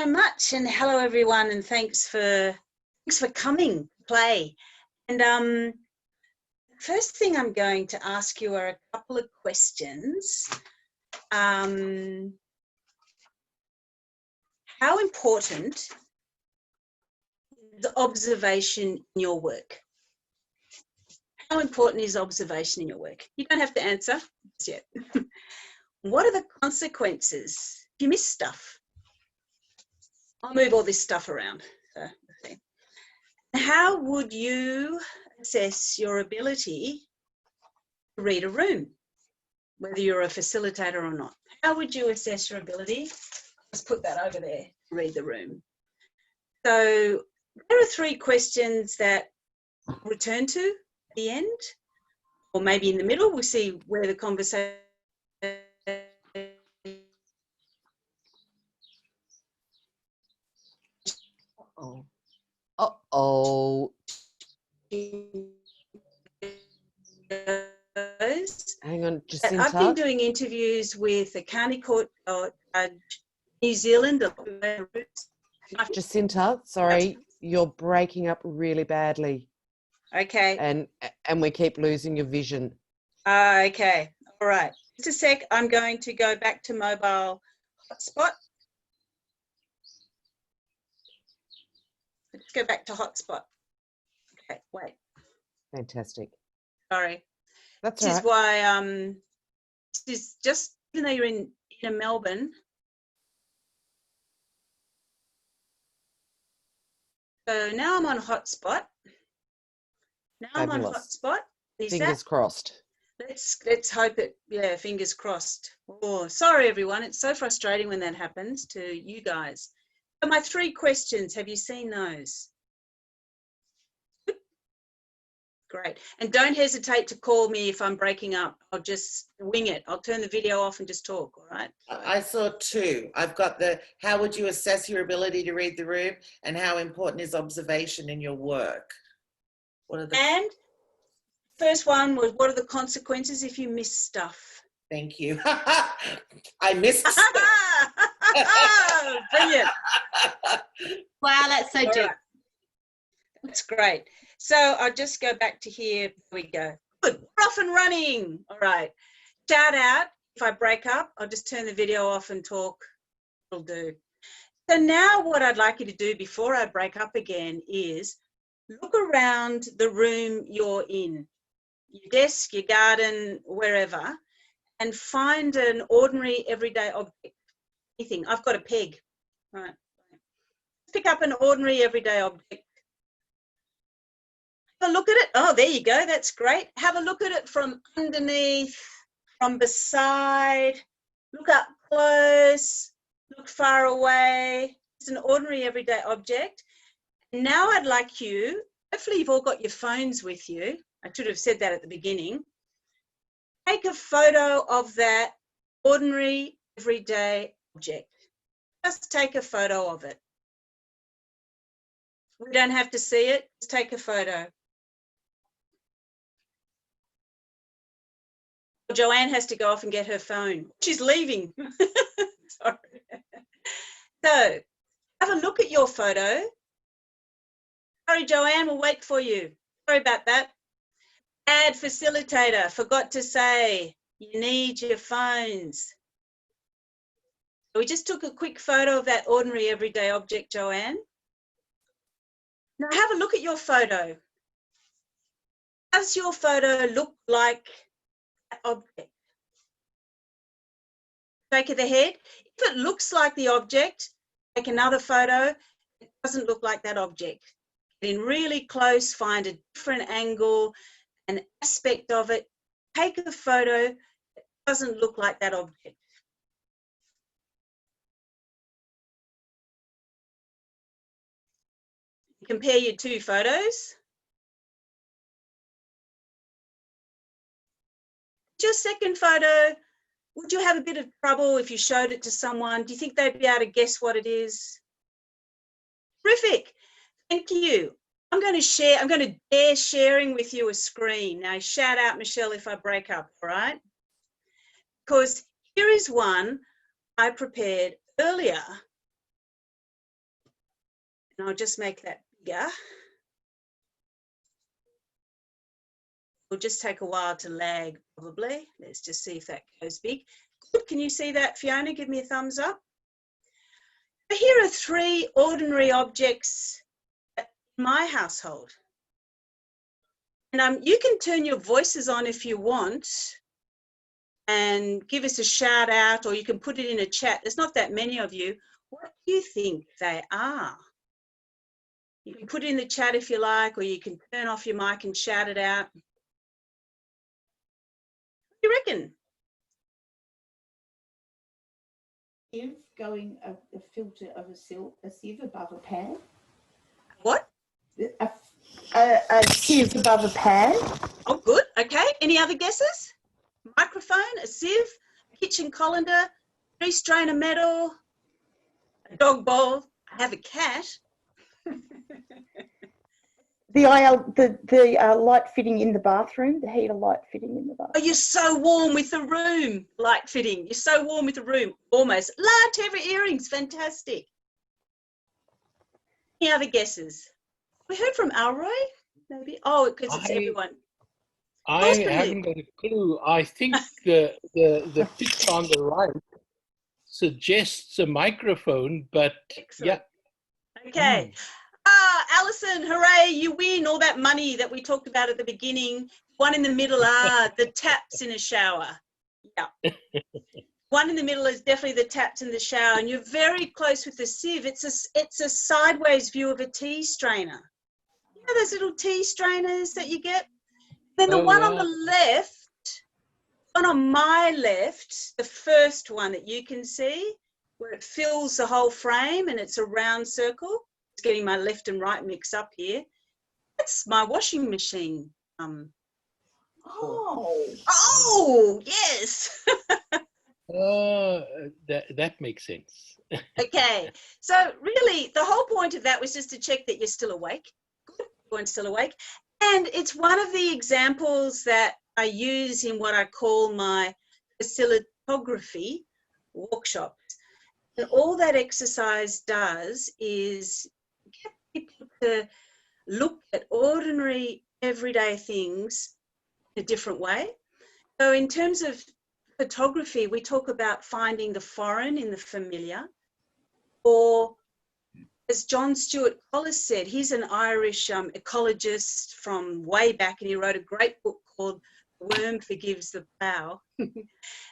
So much, and hello everyone, and thanks for coming to play. And first thing I'm going to ask you are a couple of questions. How important is observation in your work? How important is observation in your work? You don't have to answer just yet. What are the consequences if you miss stuff? I'll move all this stuff around. So, okay. How would you assess your ability to read a room, whether you're a facilitator or not? How would you assess your ability? Let's put that over there, read the room. So there are three questions that we'll return to at the end, or maybe in the middle. We'll see where the conversation Uh-oh. Hang on, Jacinta. I've been doing interviews with the county court New Zealand. Jacinta, sorry, you're breaking up really badly. Okay. And we keep losing your vision. Okay. All right. Just a sec. I'm going to go back to mobile hotspot. Let's go back to hotspot. Okay, wait. Fantastic. Sorry. That's This right. is why this is just, even though you're in Melbourne. So now I'm on hotspot. Now Fabulous. I'm on hotspot. Fingers crossed. Let's hope it, yeah, fingers crossed. Oh, sorry everyone. It's so frustrating when that happens to you guys. So my three questions, have you seen those? Great. And don't hesitate to call me if I'm breaking up. I'll just wing it. I'll turn the video off and just talk, all right? I saw two. I've got the, how would you assess your ability to read the room, and how important is observation in your work? What are the... And first one was, what are the consequences if you miss stuff? Thank you. I missed stuff. Brilliant. Wow, that's so deep. Right. That's great. So I'll just go back to here. Here we go. Good. We're off and running. All right. Shout out. If I break up, I'll just turn the video off and talk. It'll do. So now what I'd like you to do before I break up again is look around the room you're in, your desk, your garden, wherever, and find an ordinary everyday object. Anything. I've got a peg. All right. Pick up an ordinary everyday object. Have a look at it. Oh, there you go. That's great. Have a look at it from underneath, from beside. Look up close. Look far away. It's an ordinary everyday object. Now I'd like you, hopefully you've all got your phones with you. I should have said that at the beginning. Take a photo of that ordinary everyday object. Just take a photo of it. We don't have to see it. Just take a photo. Joanne has to go off and get her phone. She's leaving. Sorry. So have a look at your photo. Sorry, Joanne, we'll wait for you. Sorry about that. Add facilitator, forgot to say, you need your phones. We just took a quick photo of that ordinary everyday object, Joanne. Now have a look at your photo. Does your photo look like that object? Shake of the head. If it looks like the object, take another photo. It doesn't look like that object. Get in really close, find a different angle, an aspect of it. Take a photo that doesn't look like that object. Compare your two photos. Your second photo, would you have a bit of trouble if you showed it to someone? Do you think they'd be able to guess what it is? Terrific. Thank you. I'm going to dare sharing with you a screen. Now shout out Michelle if I break up, all right? Because here is one I prepared earlier And I'll just make that bigger. It'll just take a while to lag, probably. Let's just see if that goes big. Good. Can you see that, Fiona? Give me a thumbs up. Here are 3 ordinary objects in my household. And you can turn your voices on if you want and give us a shout out, or you can put it in a chat. There's not that many of you. What do you think they are? You can put it in the chat if you like, or you can turn off your mic and shout it out. What do you reckon? Sieve going a filter of a sieve above a pan. What? A sieve above a pan. Oh, good. Okay. Any other guesses? Microphone, a sieve, a kitchen colander, 3-strainer metal, a dog bowl. I have a cat. The light fitting in the bathroom, the heater light fitting in the bathroom. Oh, you're so warm with the room. Light fitting. You're so warm with the room. Almost. Large heavy earrings. Fantastic. Any other guesses? We heard from Alroy, maybe. Oh, because it's everyone. I haven't got a clue. I think the picture on the right suggests a microphone, but Excellent. yeah. Okay. Alison, hooray, you win all that money that we talked about at the beginning. One in the middle the taps in a shower. Yeah. One in the middle is definitely the taps in the shower, and you're very close with the sieve. It's a sideways view of a tea strainer. You know those little tea strainers that you get? Then the one on the left, one on my left, the first one that you can see, where it fills the whole frame and it's a round circle. It's getting my left and right mixed up here. That's my washing machine. Oh, yes. That makes sense. Okay, so really the whole point of that was just to check that you're still awake. Good, you're still awake. And it's one of the examples that I use in what I call my Facilitography workshops. And all that exercise does is get people to look at ordinary everyday things in a different way. So in terms of photography, we talk about finding the foreign in the familiar, or as John Stuart Collis said, he's an Irish ecologist from way back, and he wrote a great book called The Worm Forgives the Plough.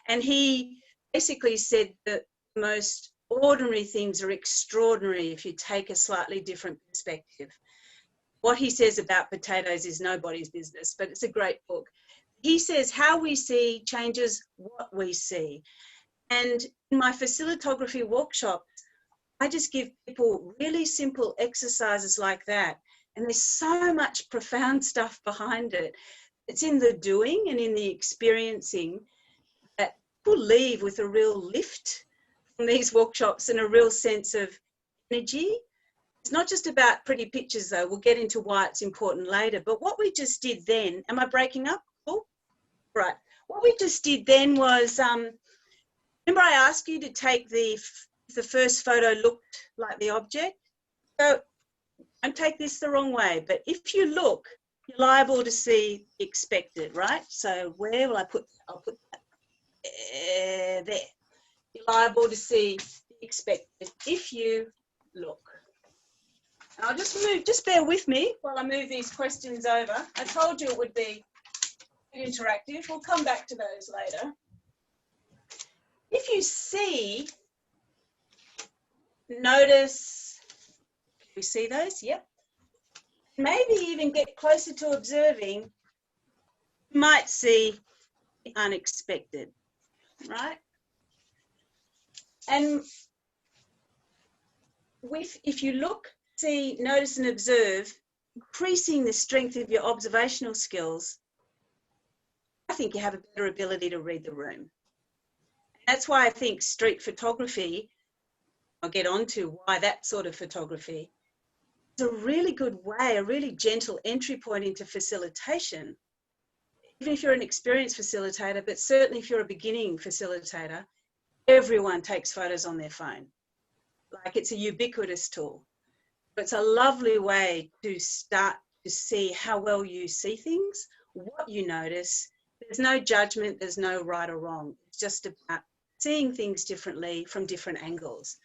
And he basically said that the most ordinary things are extraordinary if you take a slightly different perspective. What he says about potatoes is nobody's business, but it's a great book. He says how we see changes what we see. And in my Facilitography workshops, I just give people really simple exercises like that. And there's so much profound stuff behind it. It's in the doing and in the experiencing that people leave with a real lift from these workshops and a real sense of energy. It's not just about pretty pictures though. We'll get into why it's important later. But what we just did then, am I breaking up? Cool. Right. What we just did then was, remember I asked you to take the first photo looked like the object? So don't take this the wrong way, but if you look, you're liable to see the expected, right? So where will I put that? I'll put that there. You're liable to see the expected if you look. And I'll just move, just bear with me while I move these questions over. I told you it would be interactive. We'll come back to those later. If you see, notice, can we see those? Yep. Maybe even get closer to observing, you might see the unexpected, right? And if you look, see, notice and observe, increasing the strength of your observational skills, I think you have a better ability to read the room. That's why I think street photography, I'll get on to why that sort of photography is a really good way, a really gentle entry point into facilitation. Even if you're an experienced facilitator, but certainly if you're a beginning facilitator, everyone takes photos on their phone. Like it's a ubiquitous tool. It's a lovely way to start to see how well you see things, what you notice. There's no judgment, there's no right or wrong. It's just about seeing things differently from different angles.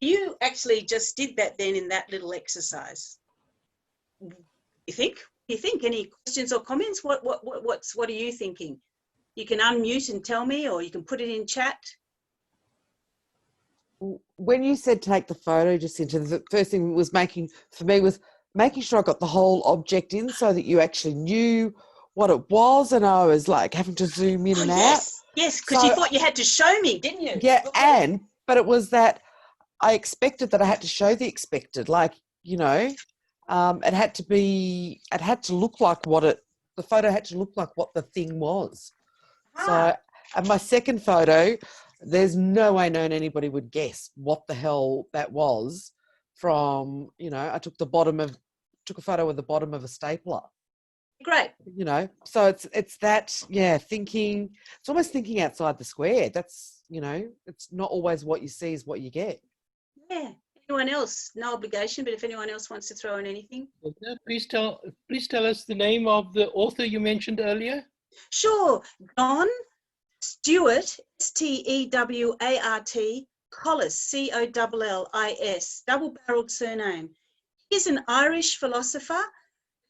You actually just did that then in that little exercise. You think? Any questions or comments? What are you thinking? You can unmute and tell me, or you can put it in chat. When you said take the photo, Jacinta, the first thing was making sure I got the whole object in so that you actually knew what it was, and I was like having to zoom in and out. Yes, because So, you thought you had to show me, didn't you? Yeah, but it was that I expected that I had to show the expected, like, you know, it had to look like the photo had to look like what the thing was. So, and my second photo, there's no way known anybody would guess what the hell that was from, you know, I took a photo of the bottom of a stapler. Great. You know, so it's that, yeah, thinking, it's almost thinking outside the square. That's, you know, it's not always what you see is what you get. Yeah. Anyone else? No obligation, but if anyone else wants to throw in anything. Please tell us the name of the author you mentioned earlier. Sure. John Stewart, Stewart, Collis, Collis, double-barreled surname. He's an Irish philosopher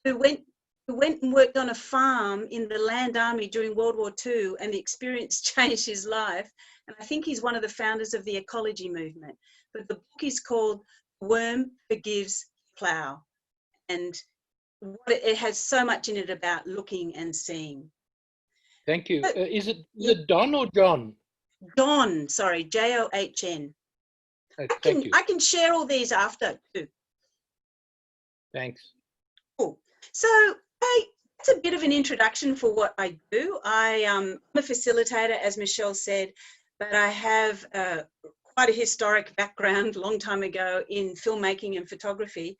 who went and worked on a farm in the Land Army during World War II, and the experience changed his life. And I think he's one of the founders of the ecology movement. But the book is called Worm Forgives Plough. And it has so much in it about looking and seeing. Thank you. Is it Don or John? John, sorry, John. Thank you. I can share all these after too. Thanks. Cool. So that's a bit of an introduction for what I do. I'm a facilitator, as Michelle said, but I have quite a historic background, long time ago, in filmmaking and photography.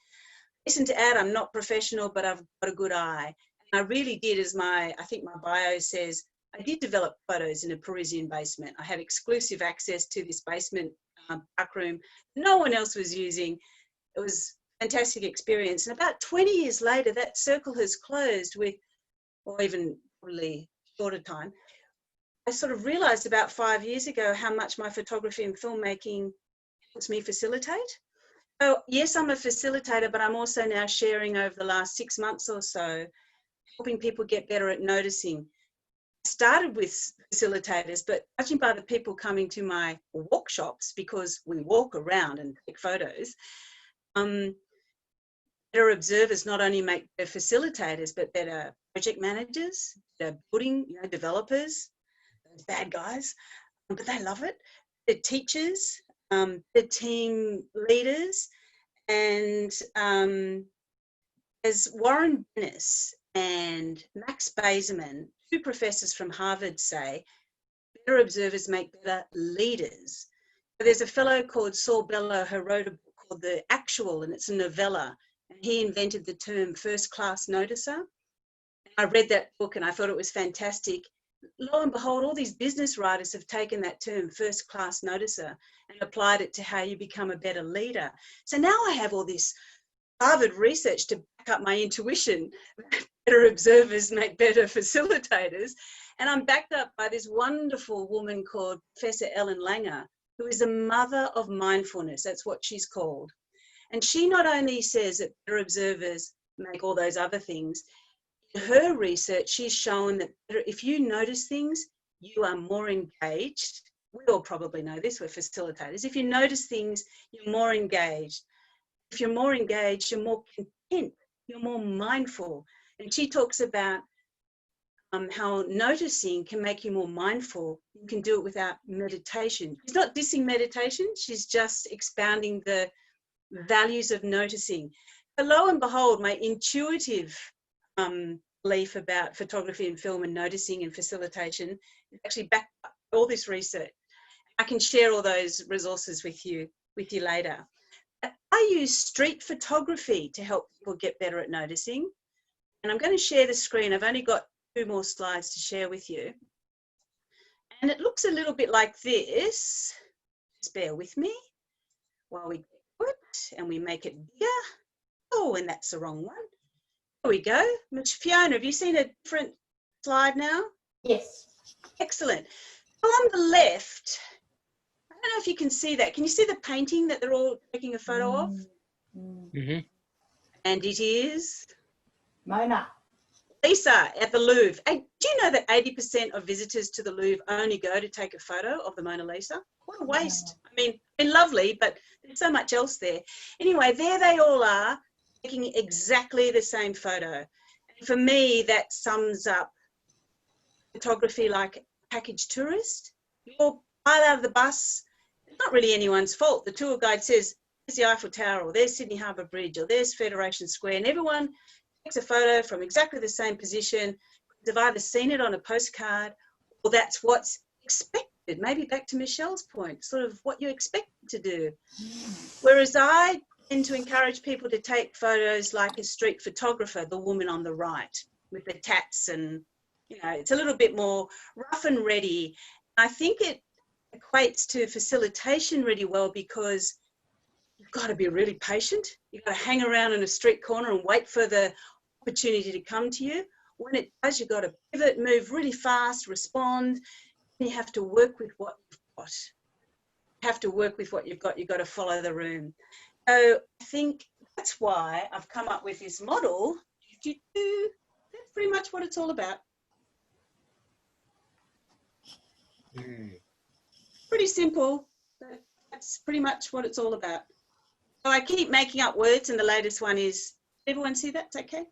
Listen to add, I'm not professional, but I've got a good eye. And I really did, as I think my bio says, I did develop photos in a Parisian basement. I had exclusive access to this basement dark room no one else was using. It was a fantastic experience. And about 20 years later, that circle has closed with, or even probably shorter time. I sort of realized about 5 years ago how much my photography and filmmaking helps me facilitate. So yes, I'm a facilitator, but I'm also now sharing over the last 6 months or so, helping people get better at noticing. I started with facilitators, but judging by the people coming to my workshops, because we walk around and take photos, better observers not only make better facilitators, but better project managers, better building, developers, those bad guys, but they love it. They're teachers, the team leaders, and as Warren Bennis and Max Bazerman, two professors from Harvard, say, better observers make better leaders. So there's a fellow called Saul Bellow who wrote a book called The Actual, and it's a novella, and he invented the term first-class noticer. I read that book and I thought it was fantastic. Lo and behold, all these business writers have taken that term first-class noticer and applied it to how you become a better leader. So now I have all this Harvard research to back up my intuition. Better observers make better facilitators. And I'm backed up by this wonderful woman called Professor Ellen Langer, who is a mother of mindfulness. That's what she's called. And she not only says that better observers make all those other things, in her research, she's shown that if you notice things, you are more engaged. We all probably know this, we're facilitators. If you notice things, you're more engaged. If you're more engaged, you're more content, you're more mindful. And she talks about how noticing can make you more mindful. You can do it without meditation. She's not dissing meditation, she's just expounding the values of noticing. But lo and behold, my intuitive belief about photography and film and noticing and facilitation is actually backed up all this research. I can share all those resources with you later. I use street photography to help people get better at noticing. And I'm going to share the screen. I've only got 2 more slides to share with you. And it looks a little bit like this. Just bear with me while we do it and we make it bigger. Oh, and that's the wrong one. There we go. Fiona, have you seen a different slide now? Yes. Excellent. So on the left, I don't know if you can see that. Can you see the painting that they're all taking a photo of? Mhm. And it is Mona. Lisa at the Louvre. Hey, do you know that 80% of visitors to the Louvre only go to take a photo of the Mona Lisa? What a waste. I mean, lovely, but there's so much else there. Anyway, there they all are, taking exactly the same photo. And for me, that sums up photography like a package tourist. You're right out of the bus. It's not really anyone's fault. The tour guide says, there's the Eiffel Tower, or there's Sydney Harbour Bridge, or there's Federation Square, and everyone takes a photo from exactly the same position. They've either seen it on a postcard, or that's what's expected. Maybe back to Michelle's point, sort of what you expect to do. Whereas I tend to encourage people to take photos like a street photographer, the woman on the right, with the tats, and you know, it's a little bit more rough and ready. I think it equates to facilitation really well, because you've got to be really patient. You've got to hang around in a street corner and wait for the opportunity to come to you. When it does, you've got to pivot, move really fast, respond. You have to work with what you've got. You have to work with what you've got. You've got to follow the room. So I think that's why I've come up with this model. That's pretty much what it's all about. Pretty simple. That's pretty much what it's all about. So I keep making up words, and the latest one is, everyone see that? It's okay?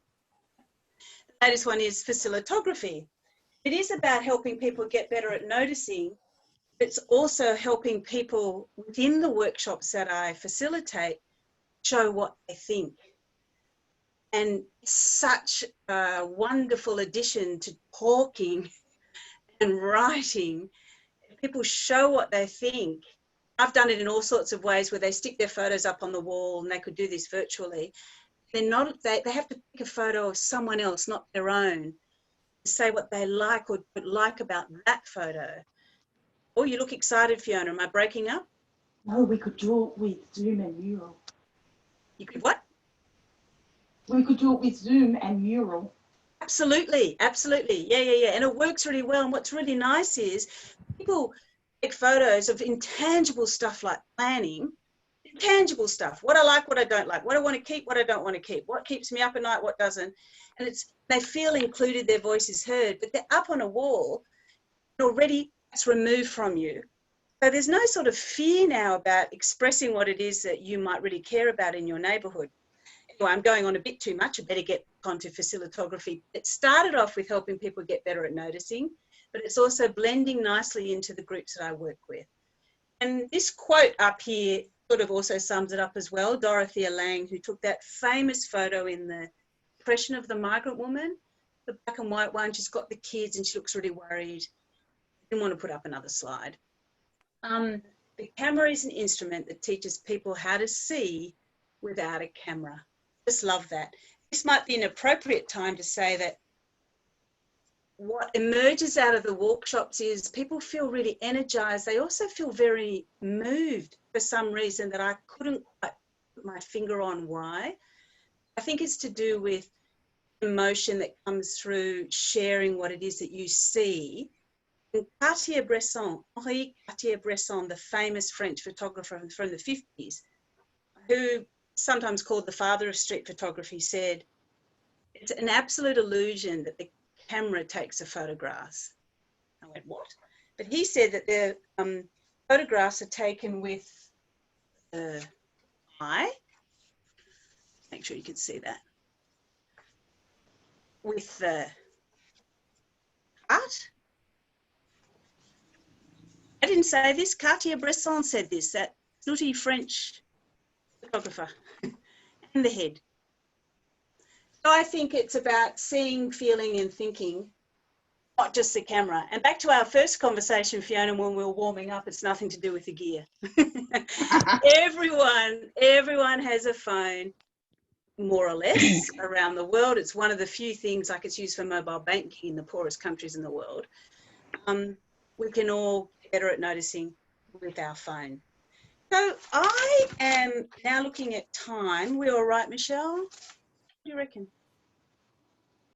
The latest one is facilitography. It is about helping people get better at noticing. It's also helping people within the workshops that I facilitate show what they think. And such a wonderful addition to talking and writing. People show what they think. I've done it in all sorts of ways, where they stick their photos up on the wall, and they could do this virtually. They have to pick a photo of someone else, not their own, to say what they like or don't like about that photo. Oh, you look excited, Fiona. Am I breaking up? No, we could do it with Zoom and Mural. You could what? We could do it with Zoom and Mural. Absolutely, absolutely. Yeah. And it works really well. And what's really nice is people take photos of intangible stuff like planning, intangible stuff, what I like, what I don't like, what I want to keep, what I don't want to keep, what keeps me up at night, what doesn't. And they feel included, their voice is heard, but they're up on a wall and already it's removed from you. So there's no sort of fear now about expressing what it is that you might really care about in your neighbourhood. Anyway, I'm going on a bit too much. I better get onto facilitography. It started off with helping people get better at noticing, but it's also blending nicely into the groups that I work with. And this quote up here sort of also sums it up as well. Dorothea Lange, who took that famous photo in the Depression of the Migrant Woman, the black and white one, she's got the kids and she looks really worried. I didn't want to put up another slide. The camera is an instrument that teaches people how to see without a camera. Just love that. This might be an appropriate time to say that what emerges out of the workshops is people feel really energized. They also feel very moved for some reason that I couldn't quite put my finger on why. I think it's to do with emotion that comes through sharing what it is that you see. And Henri Cartier-Bresson, the famous French photographer from the 50s, who sometimes called the father of street photography, said, it's an absolute illusion that the camera takes the photographs. I went, what? But he said that the photographs are taken with the eye. Make sure you can see that. With the heart. I didn't say this. Cartier-Bresson said this, that snooty French photographer, and the head. So I think it's about seeing, feeling and thinking, not just the camera. And back to our first conversation, Fiona, when we were warming up, it's nothing to do with the gear. Everyone has a phone, more or less, around the world. It's one of the few things, like it's used for mobile banking in the poorest countries in the world. We can all get better at noticing with our phone. So I am now looking at time. We all right, Michelle? What do you reckon?